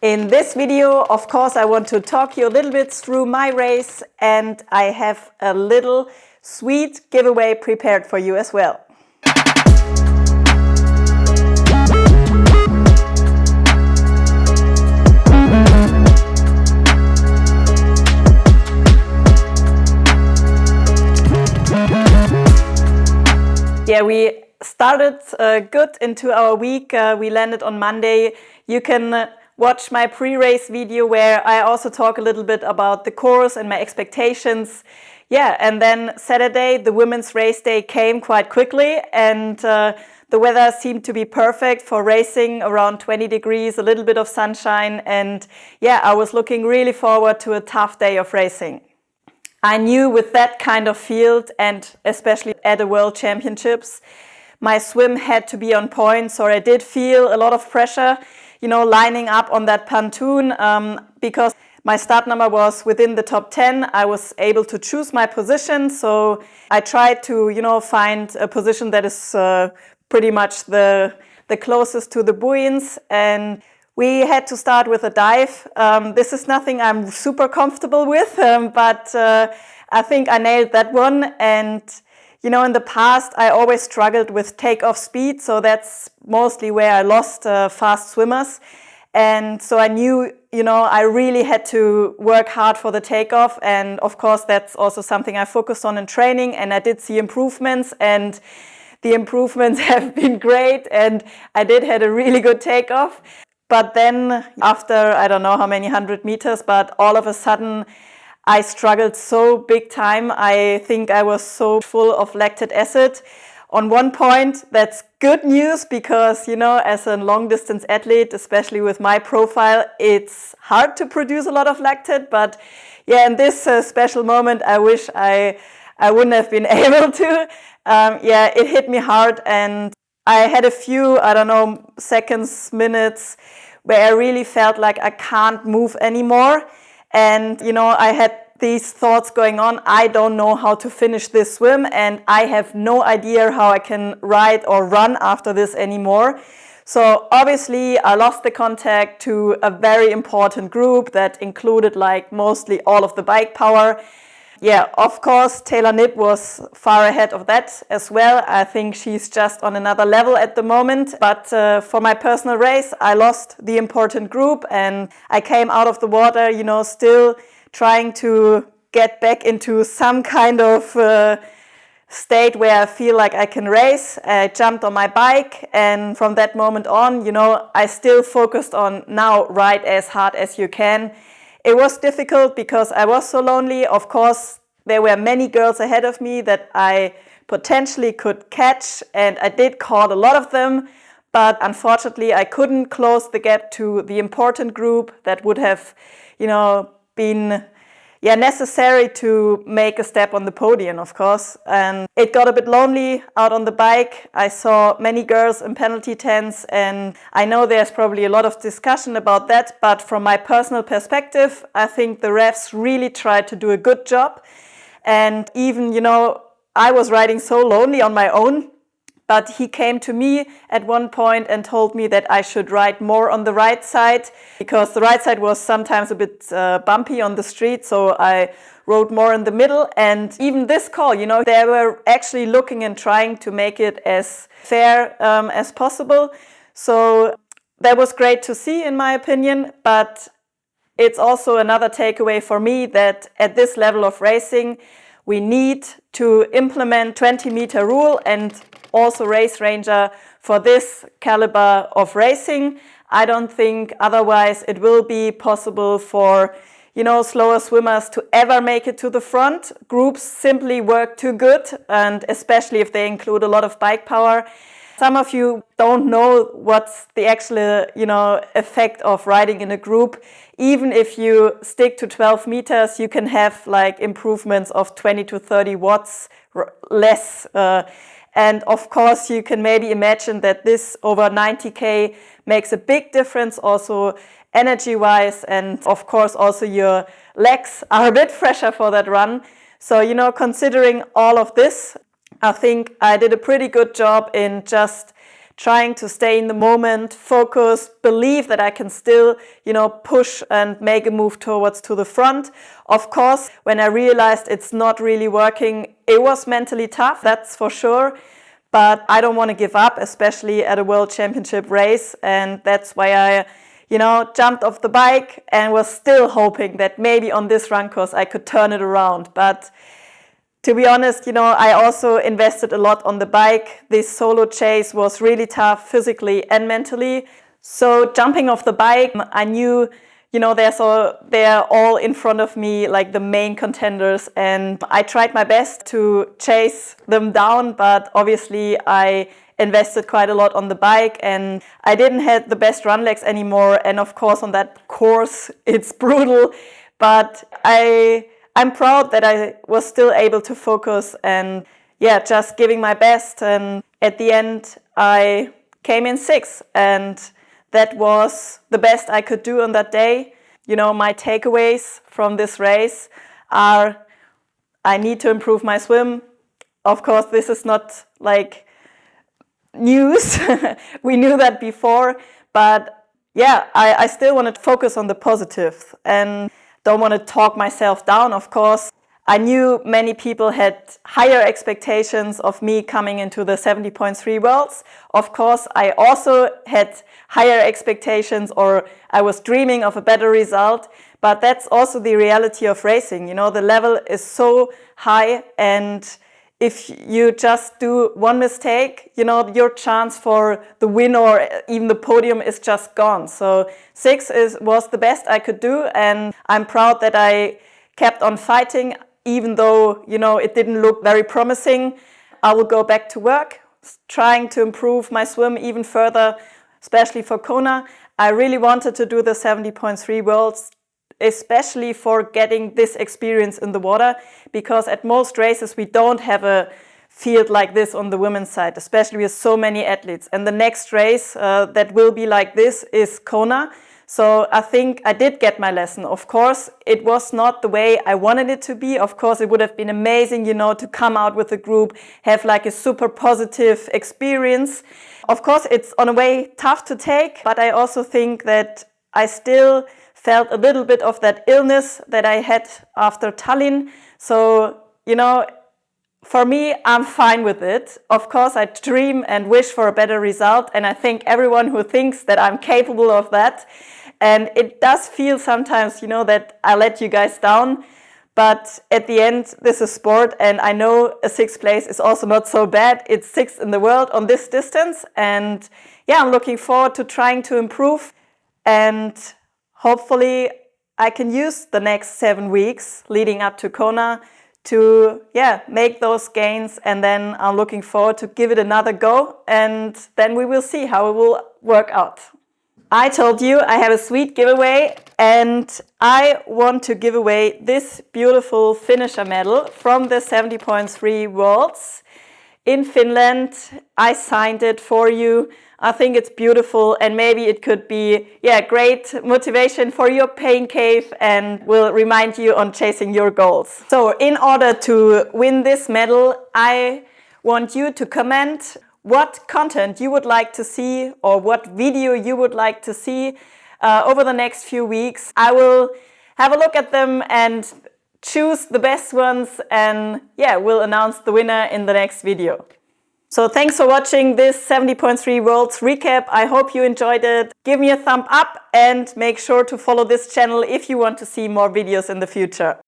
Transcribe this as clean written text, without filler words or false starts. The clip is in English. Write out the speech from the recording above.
In this video, of course, I want to talk you a little bit through my race, and I have a little sweet giveaway prepared for you as well. Yeah, we started good into our week. We landed on Monday. You can watch my pre-race video where I also talk a little bit about the course and my expectations. Yeah, and then Saturday, the women's race day came quite quickly, and the weather seemed to be perfect for racing, around 20 degrees, a little bit of sunshine, and yeah, I was looking really forward to a tough day of racing. I knew with that kind of field, and especially at the World Championships, my swim had to be on point, so I did feel a lot of pressure, lining up on that pontoon, because my start number was within the top 10. I was able to choose my position, so I tried to, find a position that is pretty much the closest to the buoyants, and we had to start with a dive. This is nothing I'm super comfortable with, but I think I nailed that one. And, in the past, I always struggled with takeoff speed, so that's mostly where I lost fast swimmers. And so I knew, I really had to work hard for the takeoff. And of course, that's also something I focused on in training, and I did see improvements, and the improvements have been great, and I did had a really good takeoff. But then after, I don't know how many 100 meters, but all of a sudden I struggled so big time. I think I was so full of lactic acid. On one point, that's good news because, as a long distance athlete, especially with my profile, it's hard to produce a lot of lactate. But yeah, in this special moment, I wish I wouldn't have been able to. It hit me hard, and I had a few, seconds, minutes where I really felt like I can't move anymore. And, I had these thoughts going on. I don't know how to finish this swim, and I have no idea how I can ride or run after this anymore. So obviously I lost the contact to a very important group that included mostly all of the bike power. Yeah, of course, Taylor Knibb was far ahead of that as well. I think she's just on another level at the moment. But for my personal race, I lost the important group, and I came out of the water, still trying to get back into some kind of state where I feel like I can race. I jumped on my bike, and from that moment on, I still focused on now ride as hard as you can. It was difficult because I was so lonely. Of course, there were many girls ahead of me that I potentially could catch, and I did caught a lot of them, but unfortunately I couldn't close the gap to the important group that would have, been necessary to make a step on the podium, of course. And it got a bit lonely out on the bike. I saw many girls in penalty tents, and I know there's probably a lot of discussion about that, but from my personal perspective, I think the refs really tried to do a good job. And even, I was riding so lonely on my own, but he came to me at one point and told me that I should ride more on the right side, because the right side was sometimes a bit bumpy on the street, so I rode more in the middle. And even this call, they were actually looking and trying to make it as fair as possible. So that was great to see, in my opinion, but it's also another takeaway for me that at this level of racing, we need to implement 20-meter rule and also race ranger for this caliber of racing. I don't think otherwise it will be possible for, slower swimmers to ever make it to the front. Groups simply work too good, and especially if they include a lot of bike power. Some of you don't know what's the actual, effect of riding in a group. Even if you stick to 12 meters, you can have improvements of 20 to 30 watts less. And of course, you can maybe imagine that this over 90K makes a big difference also energy-wise. And of course, also your legs are a bit fresher for that run. So, considering all of this, I think I did a pretty good job in just trying to stay in the moment, focus, believe that I can still, push and make a move towards to the front. Of course, when I realized it's not really working, it was mentally tough, that's for sure. But I don't want to give up, especially at a World Championship race. And that's why I, jumped off the bike and was still hoping that maybe on this run course I could turn it around. But to be honest, I also invested a lot on the bike. This solo chase was really tough physically and mentally. So jumping off the bike, I knew, they're all in front of me, like the main contenders. And I tried my best to chase them down, but obviously I invested quite a lot on the bike and I didn't have the best run legs anymore. And of course, on that course, it's brutal, but I'm proud that I was still able to focus and just giving my best. And at the end, I came in 6th, and that was the best I could do on that day. My takeaways from this race are I need to improve my swim. Of course, this is not like news. We knew that before, but I still want to focus on the positive and don't want to talk myself down, of course. I knew many people had higher expectations of me coming into the 70.3 Worlds. Of course, I also had higher expectations, or I was dreaming of a better result. But that's also the reality of racing. The level is so high, and if you just do one mistake, your chance for the win or even the podium is just gone. So 6th was the best I could do, and I'm proud that I kept on fighting, even though, it didn't look very promising. I will go back to work, trying to improve my swim even further, especially for Kona. I really wanted to do the 70.3 Worlds, especially for getting this experience in the water, because at most races we don't have a field like this on the women's side, especially with so many athletes. And the next race that will be like this is Kona. So I think I did get my lesson. Of course, it was not the way I wanted it to be. Of course, it would have been amazing, to come out with a group, have like a super positive experience. Of course, it's on a way tough to take, but I also think that I still felt a little bit of that illness that I had after Tallinn. So, for me, I'm fine with it. Of course, I dream and wish for a better result. And I think everyone who thinks that I'm capable of that. And it does feel sometimes, that I let you guys down. But at the end, this is sport. And I know a 6th place is also not so bad. It's 6th in the world on this distance. And I'm looking forward to trying to improve. And hopefully I can use the next 7 weeks leading up to Kona to make those gains, and then I'm looking forward to give it another go, and then we will see how it will work out. I told you I have a sweet giveaway, and I want to give away this beautiful finisher medal from the 70.3 Worlds in Finland. I signed it for you. I think it's beautiful, and maybe it could be great motivation for your pain cave and will remind you on chasing your goals. So in order to win this medal, I want you to comment what content you would like to see or what video you would like to see over the next few weeks. I will have a look at them and choose the best ones, and we'll announce the winner in the next video. So thanks for watching this 70.3 Worlds recap. I hope you enjoyed it. Give me a thumb up and make sure to follow this channel if you want to see more videos in the future.